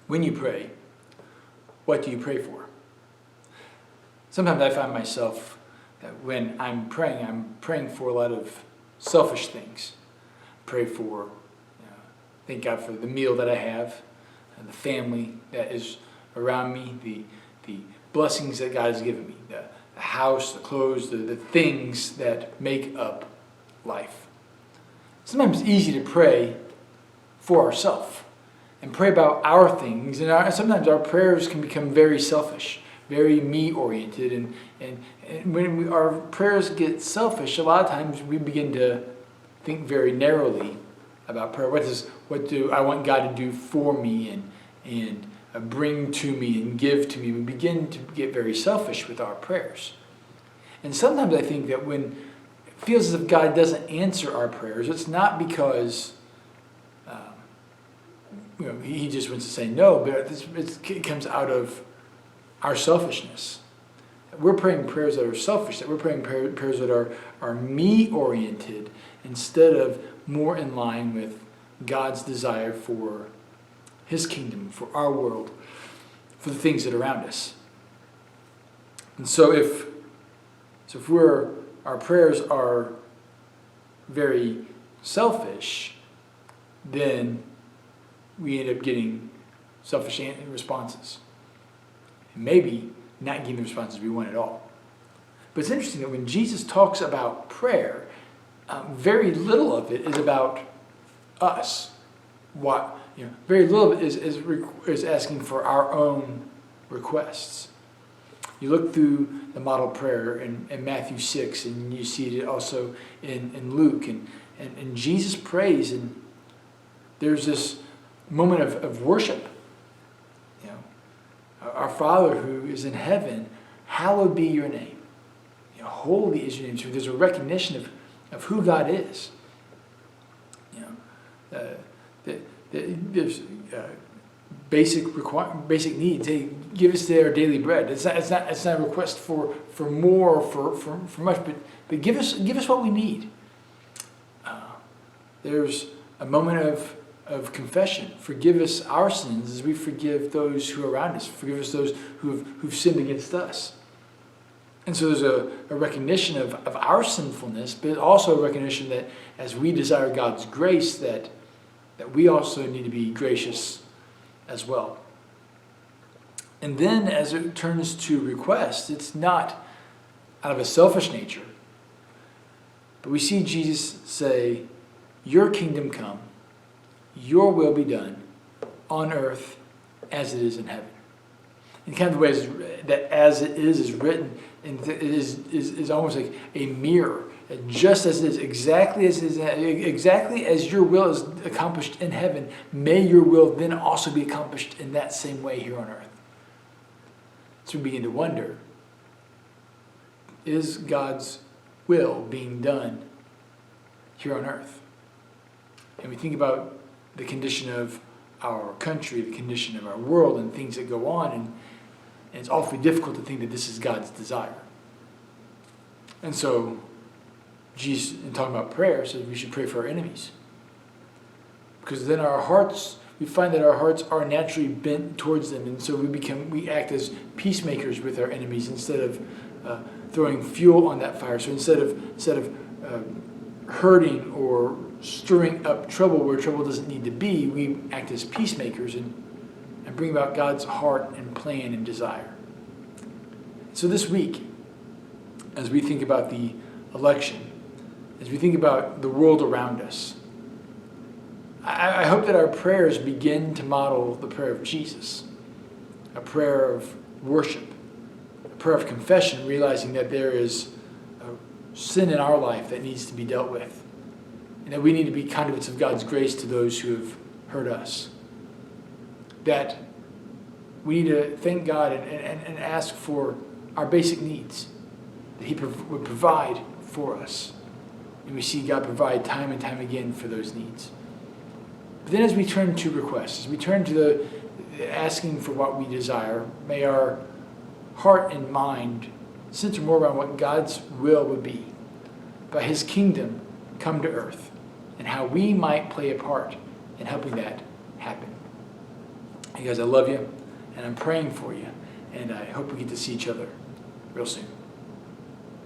When you pray, what do you pray for? Sometimes I find myself that when I'm praying for a lot of selfish things. Pray for, thank God for the meal that I have, and the family that is around me, the blessings that God has given me, the house, the clothes, the things that make up life. Sometimes it's easy to pray for ourselves and pray about our things, and sometimes our prayers can become very selfish, very me-oriented, and when our prayers get selfish, a lot of times we begin to think very narrowly about prayer. What do I want God to do for me and bring to me and give to me? We begin to get very selfish with our prayers. And sometimes I think that when it feels as if God doesn't answer our prayers, it's not because He just wants to say no, but it comes out of our selfishness. We're praying prayers that are selfish, that we're praying prayers that are me-oriented instead of more in line with God's desire for His kingdom, for our world, for the things that are around us. And so if our prayers are very selfish, then we end up getting selfish responses. And maybe not getting the responses we want at all. But it's interesting that when Jesus talks about prayer, very little of it is about us. Very little of it is asking for our own requests. You look through the model prayer in Matthew 6, and you see it also in Luke, and Jesus prays, and there's this moment of worship. Our Father who is in heaven, hallowed be your name. Holy is your name. So there's a recognition of who God is. There's basic needs. Hey, give us our daily bread. It's not a request for more or for much, but give us what we need. There's a moment of confession. Forgive us our sins as we forgive those who are around us. Forgive us those who've sinned against us. And so there's a recognition of our sinfulness, but also a recognition that as we desire God's grace, that we also need to be gracious as well. And then as it turns to request, it's not out of a selfish nature, but we see Jesus say, "Your kingdom come, your will be done on earth as it is in heaven." And kind of the way that "as it is" written, and it is almost like a mirror. Just as it is, exactly as your will is accomplished in heaven, may your will then also be accomplished in that same way here on earth. So we begin to wonder, is God's will being done here on earth? And we think about the condition of our country, the condition of our world, and things that go on, and it's awfully difficult to think that this is God's desire. And so Jesus, in talking about prayer, says we should pray for our enemies. Because then we find that our hearts are naturally bent towards them, and so we act as peacemakers with our enemies instead of throwing fuel on that fire. So instead of hurting or stirring up trouble where trouble doesn't need to be, we act as peacemakers and bring about God's heart and plan and desire. So this week, as we think about the election, as we think about the world around us, I hope that our prayers begin to model the prayer of Jesus, a prayer of worship, a prayer of confession, realizing that there is sin in our life that needs to be dealt with, and that we need to be conduits of God's grace to those who have hurt us. That we need to thank God and ask for our basic needs, that He would provide for us. And we see God provide time and time again for those needs. But then as we turn to requests, as we turn to the asking for what we desire, may our heart and mind center more around what God's will would be, by His kingdom come to earth, and how we might play a part in helping that happen. You guys, I love you, and I'm praying for you, and I hope we get to see each other real soon.